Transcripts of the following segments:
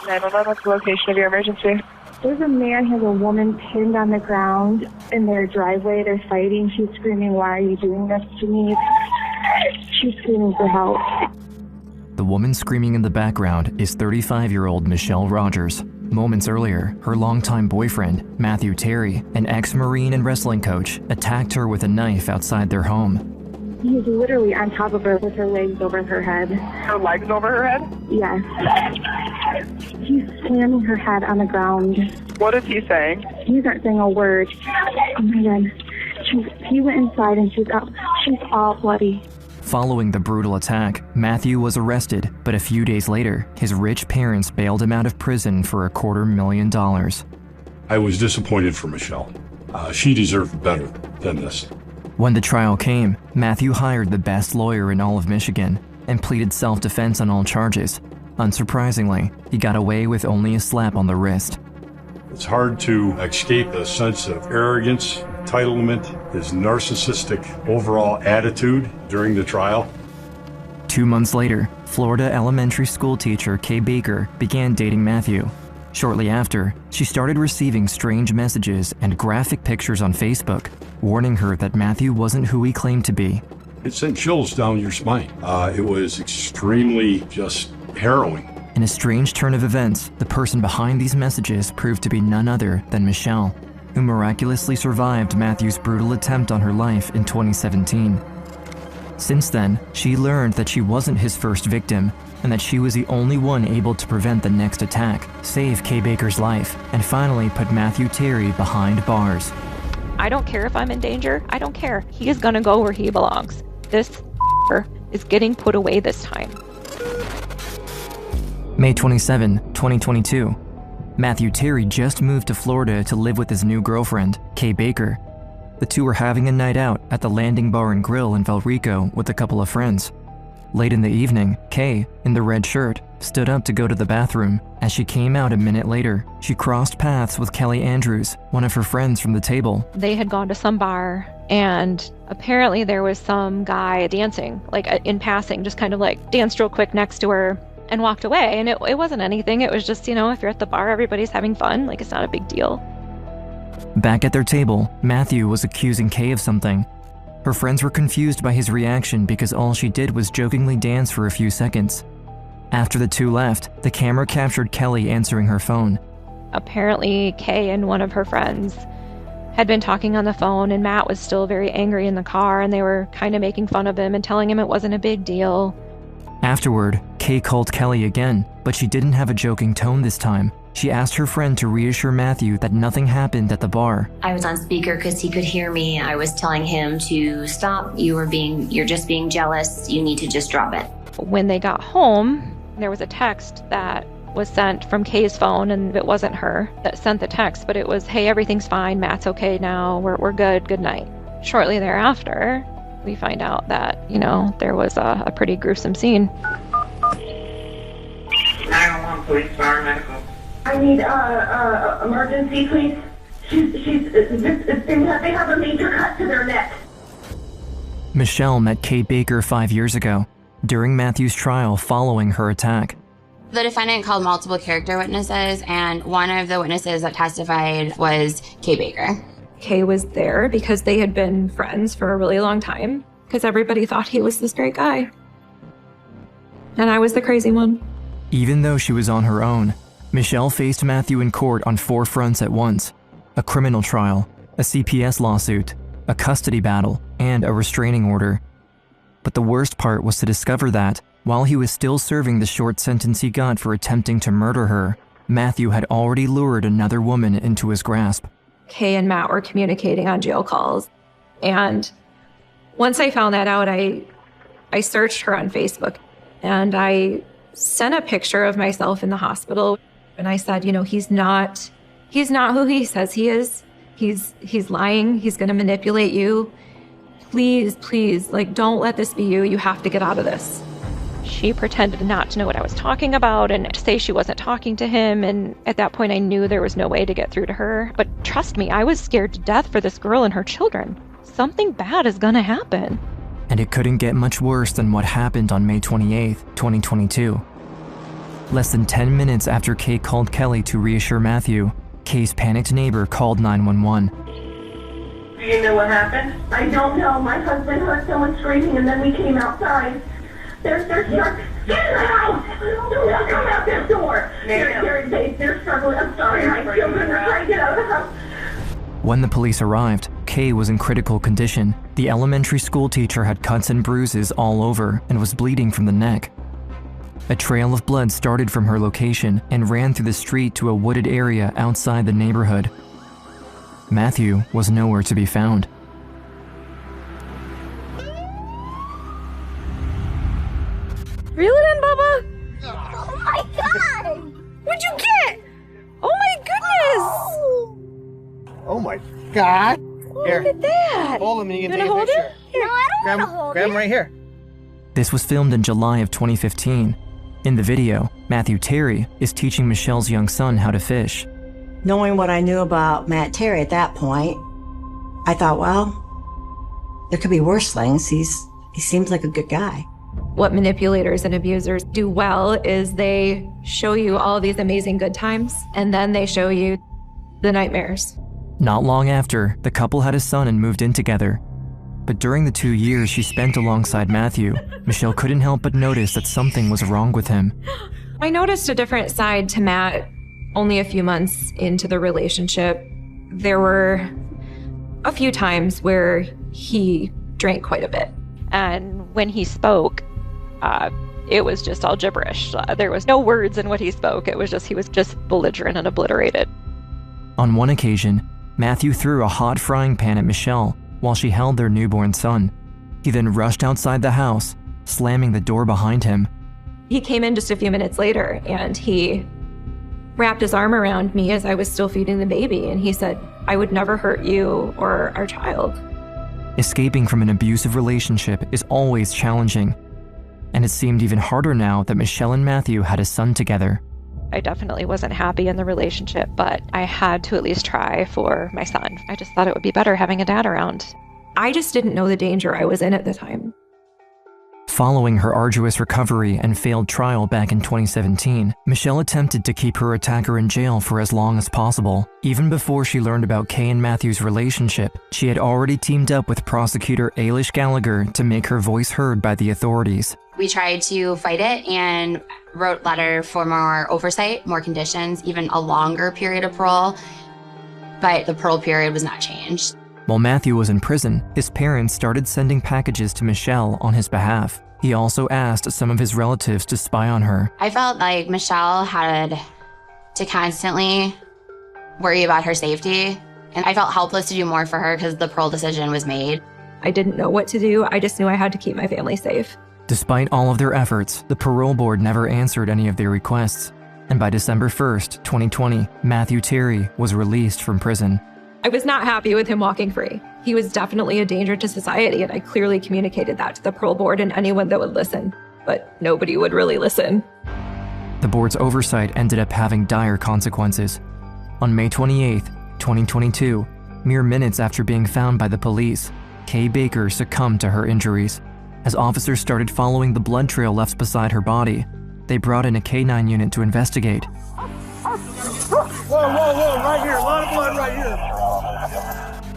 911, what's the location of your emergency? There's a man has a woman pinned on the ground in their driveway. They're fighting. She's screaming, "Why are you doing this to me?" She's screaming for help. The woman screaming in the background is 35-year-old Michelle Rogers. Moments earlier, her longtime boyfriend, Matthew Terry, an ex-Marine and wrestling coach, attacked her with a knife outside their home. He's literally on top of her with her legs over her head. Her legs over her head? Yes. He's slamming her head on the ground. What is he saying? He's not saying a word. Oh my God. He went inside and she's all bloody. Following the brutal attack, Matthew was arrested, but a few days later, his rich parents bailed him out of prison for $250,000. I was disappointed for Michelle. She deserved better than this. When the trial came, Matthew hired the best lawyer in all of Michigan and pleaded self-defense on all charges. Unsurprisingly, he got away with only a slap on the wrist. It's hard to escape a sense of arrogance, entitlement, his narcissistic overall attitude during the trial. 2 months later, Florida elementary school teacher Kay Baker began dating Matthew. Shortly after, she started receiving strange messages and graphic pictures on Facebook, warning her that Matthew wasn't who he claimed to be. It sent chills down your spine. It was extremely just harrowing. In a strange turn of events, the person behind these messages proved to be none other than Michelle, who miraculously survived Matthew's brutal attempt on her life in 2017. Since then, she learned that she wasn't his first victim, and that she was the only one able to prevent the next attack, save Kay Baker's life, and finally put Matthew Terry behind bars. I don't care if I'm in danger. I don't care. He is gonna go where he belongs. This is getting put away this time. May 27, 2022. Matthew Terry just moved to Florida to live with his new girlfriend, Kay Baker. The two were having a night out at the Landing Bar and Grill in Valrico with a couple of friends. Late in the evening, Kay, in the red shirt, stood up to go to the bathroom. As she came out a minute later, she crossed paths with Kelly Andrews, one of her friends from the table. They had gone to some bar, and apparently there was some guy dancing, like in passing, just kind of like danced real quick next to her and walked away. And it wasn't anything. It was just, if you're at the bar, everybody's having fun. Like, it's not a big deal. Back at their table, Matthew was accusing Kay of something. Her friends were confused by his reaction because all she did was jokingly dance for a few seconds. After the two left, the camera captured Kelly answering her phone. Apparently, Kay and one of her friends had been talking on the phone, and Matt was still very angry in the car, and they were kind of making fun of him and telling him it wasn't a big deal. Afterward, Kay called Kelly again, but she didn't have a joking tone this time. She asked her friend to reassure Matthew that nothing happened at the bar. I was on speaker because he could hear me. I was telling him to stop. You're just being jealous. You need to just drop it. When they got home, there was a text that was sent from Kay's phone, and it wasn't her that sent the text, but it was, "Hey, everything's fine. Matt's okay now. We're good. Good night." Shortly thereafter, we find out that, there was a pretty gruesome scene. 911, police, fire, medical. I need emergency, please. They have a major cut to their neck. Michelle met Kay Baker 5 years ago, during Matthew's trial following her attack. The defendant called multiple character witnesses, and one of the witnesses that testified was Kay Baker. Kay was there because they had been friends for a really long time, because everybody thought he was this great guy. And I was the crazy one. Even though she was on her own, Michelle faced Matthew in court on 4 fronts at once: a criminal trial, a CPS lawsuit, a custody battle, and a restraining order. But the worst part was to discover that, while he was still serving the short sentence he got for attempting to murder her, Matthew had already lured another woman into his grasp. Kay and Matt were communicating on jail calls. And once I found that out, I searched her on Facebook, and I sent a picture of myself in the hospital. And I said, he's not who he says he is. He's lying. He's going to manipulate you. Please, don't let this be you. You have to get out of this. She pretended not to know what I was talking about and to say she wasn't talking to him. And at that point, I knew there was no way to get through to her. But trust me, I was scared to death for this girl and her children. Something bad is going to happen. And it couldn't get much worse than what happened on May 28, 2022. Less than 10 minutes after Kay called Kelly to reassure Matthew, Kay's panicked neighbor called 911. Do you know what happened? I don't know. My husband heard someone screaming, and then we came outside. They're stuck. Get in the house! Don't come out this door! They're struggling. I'm sorry. My children are trying to get out of the house. When the police arrived, Kay was in critical condition. The elementary school teacher had cuts and bruises all over and was bleeding from the neck. A trail of blood started from her location and ran through the street to a wooded area outside the neighborhood. Matthew was nowhere to be found. Reel it in, Bubba. Oh my God! What'd you get? Oh my goodness! Oh my God! Here, Look at that. hold him and you can You take a wanna hold picture. it? Here. No, I don't want to hold Grab him it. right here. This was filmed in July of 2015. In the video, Matthew Terry is teaching Michelle's young son how to fish. Knowing what I knew about Matt Terry at that point, I thought, well, there could be worse things. He seems like a good guy. What manipulators and abusers do well is they show you all of these amazing good times, and then they show you the nightmares. Not long after, the couple had a son and moved in together. But during the 2 years she spent alongside Matthew, Michelle couldn't help but notice that something was wrong with him. I noticed a different side to Matt only a few months into the relationship. There were a few times where he drank quite a bit. And when he spoke, it was just all gibberish. There was no words in what he spoke. He was just belligerent and obliterated. On one occasion, Matthew threw a hot frying pan at Michelle while she held their newborn son. He then rushed outside the house, slamming the door behind him. He came in just a few minutes later and he wrapped his arm around me as I was still feeding the baby, and he said, "I would never hurt you or our child." Escaping from an abusive relationship is always challenging, and it seemed even harder now that Michelle and Matthew had a son together. I definitely wasn't happy in the relationship, but I had to at least try for my son. I just thought it would be better having a dad around. I just didn't know the danger I was in at the time. Following her arduous recovery and failed trial back in 2017, Michelle attempted to keep her attacker in jail for as long as possible. Even before she learned about Kay and Matthew's relationship, she had already teamed up with prosecutor Ailish Gallagher to make her voice heard by the authorities. We tried to fight it and wrote letter for more oversight, more conditions, even a longer period of parole, but the parole period was not changed. While Matthew was in prison, his parents started sending packages to Michelle on his behalf. He also asked some of his relatives to spy on her. I felt like Michelle had to constantly worry about her safety, and I felt helpless to do more for her because the parole decision was made. I didn't know what to do. I just knew I had to keep my family safe. Despite all of their efforts, the parole board never answered any of their requests. And by December 1st, 2020, Matthew Terry was released from prison. I was not happy with him walking free. He was definitely a danger to society, and I clearly communicated that to the parole board and anyone that would listen. But nobody would really listen. The board's oversight ended up having dire consequences. On May 28, 2022, mere minutes after being found by the police, Kay Baker succumbed to her injuries. As officers started following the blood trail left beside her body, they brought in a K-9 unit to investigate. Whoa, right here, a lot of blood right here.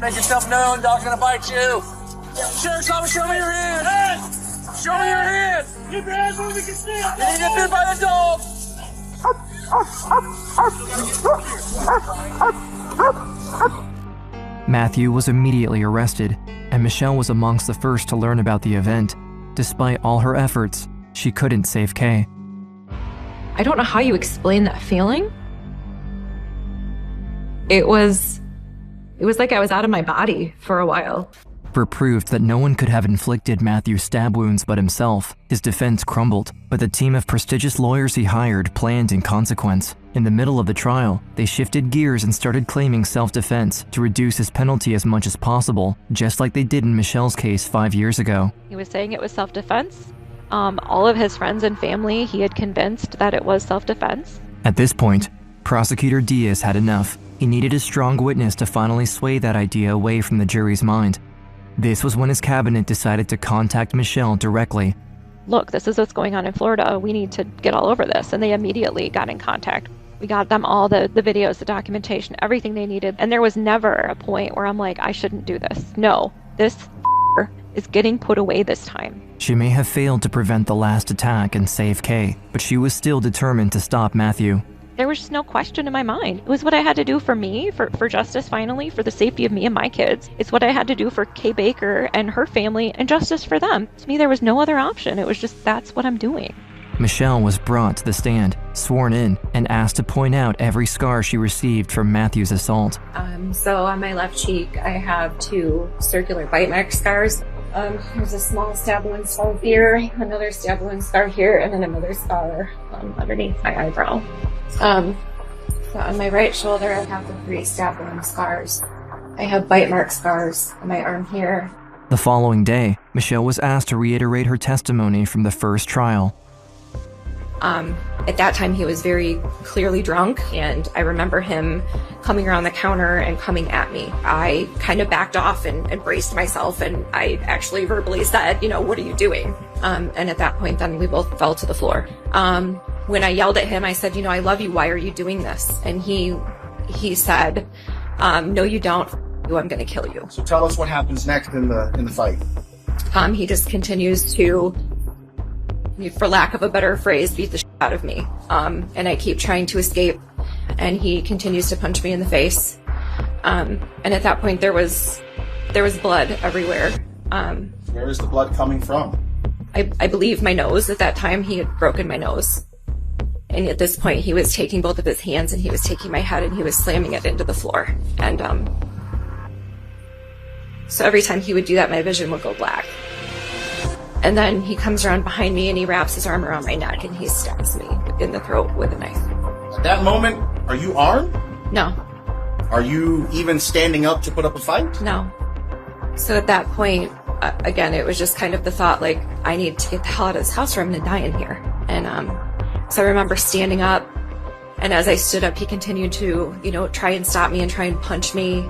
Make yourself known, dog's gonna bite you. Sheriff's officer, show me your hand. Hey! Show me your hand. Keep your hands where we can see it. You didn't get bit by the dog. Matthew was immediately arrested, and Michelle was amongst the first to learn about the event. Despite all her efforts, she couldn't save Kay. I don't know how you explain that feeling. It was like I was out of my body for a while. For proved that no one could have inflicted Matthew's stab wounds but himself, his defense crumbled, but the team of prestigious lawyers he hired planned in consequence. In the middle of the trial, they shifted gears and started claiming self-defense to reduce his penalty as much as possible, just like they did in Michelle's case 5 years ago. He was saying it was self-defense. All of his friends and family, he had convinced that it was self-defense. At this point, Prosecutor Diaz had enough. He needed a strong witness to finally sway that idea away from the jury's mind. This was when his cabinet decided to contact Michelle directly. look, this is what's going on in Florida. We need to get all over this. And they immediately got in contact. We got them all the videos, the documentation, everything they needed. And there was never a point where I'm like, I shouldn't do this. No, this is getting put away this time. She may have failed to prevent the last attack and save Kay, but she was still determined to stop Matthew. There was just no question in my mind. It was what I had to do for me, for justice finally, for the safety of me and my kids. It's what I had to do for Kay Baker and her family and justice for them. To me, there was no other option. It was just, that's what I'm doing. Michelle was brought to the stand, sworn in, and asked to point out every scar she received from Matthew's assault. So on my left cheek, I have 2 circular bite mark scars. There's a small stab wound scar here, another stab wound scar here, and then another scar underneath my eyebrow. So on my right shoulder, I have the 3 stab wound scars. I have bite mark scars on my arm here. The following day, Michelle was asked to reiterate her testimony from the first trial. At that time, he was very clearly drunk, and I remember him coming around the counter and coming at me. I kind of backed off and braced myself, and I actually verbally said, what are you doing? And at that point, then we both fell to the floor. When I yelled at him, I said, I love you. Why are you doing this? And he said, no, you don't. I'm going to kill you. So tell us what happens next in the fight. He just continues to, for lack of a better phrase, beat the shit out of me. And I keep trying to escape, and he continues to punch me in the face. And at that point, there was blood everywhere. Where is the blood coming from? I believe my nose. At that time, he had broken my nose. And at this point, he was taking both of his hands and he was taking my head and he was slamming it into the floor. And so every time he would do that, my vision would go black. And then he comes around behind me and he wraps his arm around my neck and he stabs me in the throat with a knife. At that moment, are you armed? No. Are you even standing up to put up a fight? No. So at that point, again, it was just kind of the thought, like, I need to get the hell out of this house or I'm going to die in here. And so I remember standing up, and as I stood up, he continued to, try and stop me and try and punch me.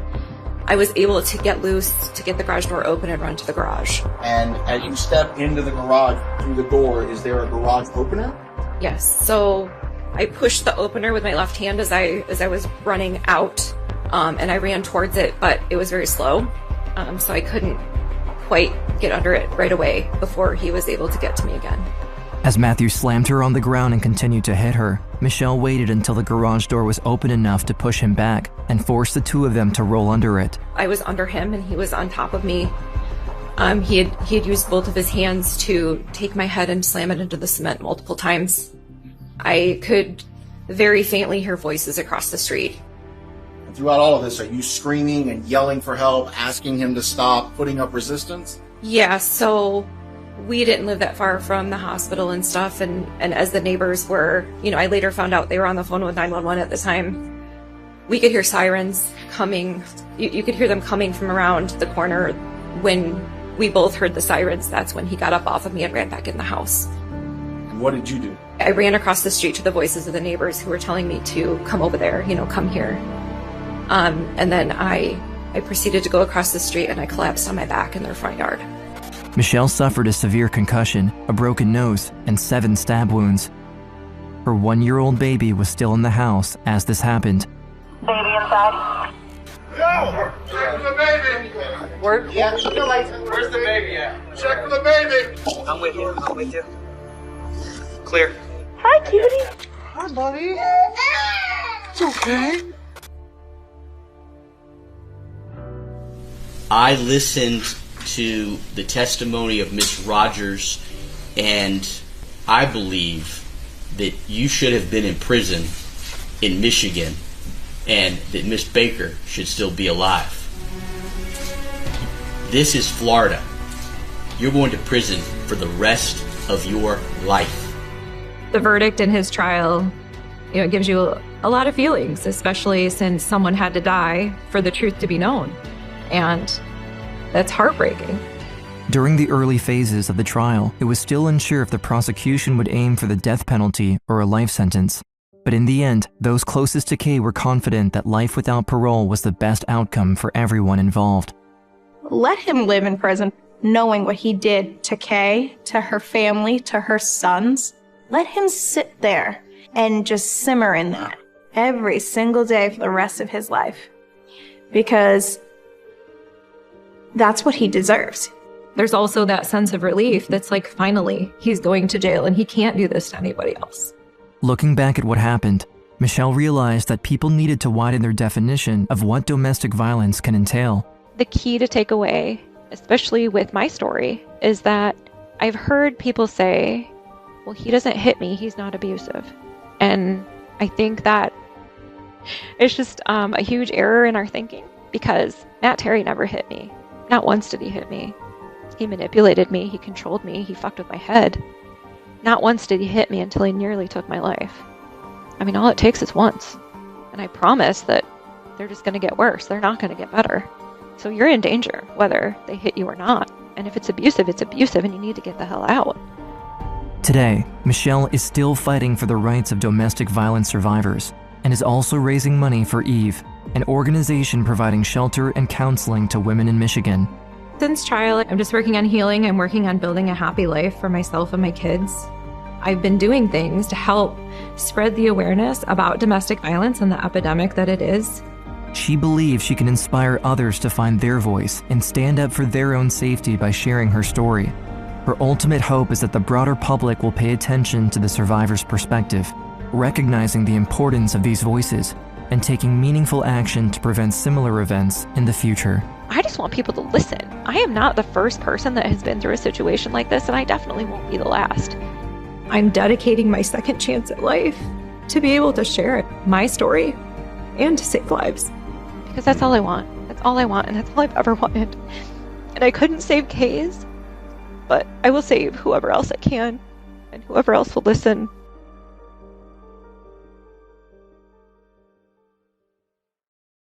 I was able to get loose, to get the garage door open and run to the garage. And as you step into the garage through the door, is there a garage opener? Yes. So I pushed the opener with my left hand as I was running out, and I ran towards it, but it was very slow, so I couldn't quite get under it right away before he was able to get to me again. As Matthew slammed her on the ground and continued to hit her, Michelle waited until the garage door was open enough to push him back and force the 2 of them to roll under it. I was under him and he was on top of me. He had used both of his hands to take my head and slam it into the cement multiple times. I could very faintly hear voices across the street. And throughout all of this, are you screaming and yelling for help, asking him to stop, putting up resistance? Yeah, so we didn't live that far from the hospital and stuff, and as the neighbors were, I later found out they were on the phone with 911 at the time. We could hear sirens coming. You could hear them coming from around the corner. When we both heard the sirens, that's when he got up off of me and ran back in the house. And what did you do? I ran across the street to the voices of the neighbors who were telling me to come over there, come here. And then I proceeded to go across the street and I collapsed on my back in their front yard. Michelle suffered a severe concussion, a broken nose, and 7 stab wounds. Her 1-year-old baby was still in the house as this happened. Baby inside? No! Check for the baby! Where's the baby at? Check for the baby! I'm with you. Clear. Hi, cutie. Hi, buddy. It's okay. I listened to the testimony of Miss Rogers, and I believe that you should have been in prison in Michigan and that Miss Baker should still be alive. This is Florida. You're going to prison for the rest of your life. The verdict in his trial, it gives you a lot of feelings, especially since someone had to die for the truth to be known. And that's heartbreaking. During the early phases of the trial, it was still unsure if the prosecution would aim for the death penalty or a life sentence. But in the end, those closest to Kay were confident that life without parole was the best outcome for everyone involved. Let him live in prison. knowing what he did to Kay, to her family, to her sons. Let him sit there and just simmer in that every single day for the rest of his life. Because that's what he deserves. There's also that sense of relief that's like, finally, he's going to jail and he can't do this to anybody else. Looking back at what happened, Michelle realized that people needed to widen their definition of what domestic violence can entail. The key to take away, especially with my story, is that I've heard people say, well, he doesn't hit me, he's not abusive. And I think that it's just a huge error in our thinking, because Matt Terry never hit me. Not once did he hit me. He manipulated me, he controlled me, he fucked with my head. Not once did he hit me until he nearly took my life. I mean, all it takes is once. And I promise that they're just going to get worse. They're not going to get better. So you're in danger, whether they hit you or not. And if it's abusive, and you need to get the hell out. Today, Michelle is still fighting for the rights of domestic violence survivors and is also raising money for EVE, an organization providing shelter and counseling to women in Michigan. Since trial, I'm just working on healing. I'm working on building a happy life for myself and my kids. I've been doing things to help spread the awareness about domestic violence and the epidemic that it is. She believes she can inspire others to find their voice and stand up for their own safety by sharing her story. Her ultimate hope is that the broader public will pay attention to the survivor's perspective, recognizing the importance of these voices and taking meaningful action to prevent similar events in the future. I just want people to listen. I am not the first person that has been through a situation like this, and I definitely won't be the last. I'm dedicating my second chance at life to be able to share it, my story, and to save lives. Because that's all I want. That's all I want, and that's all I've ever wanted. And I couldn't save Kay's, but I will save whoever else I can, and whoever else will listen.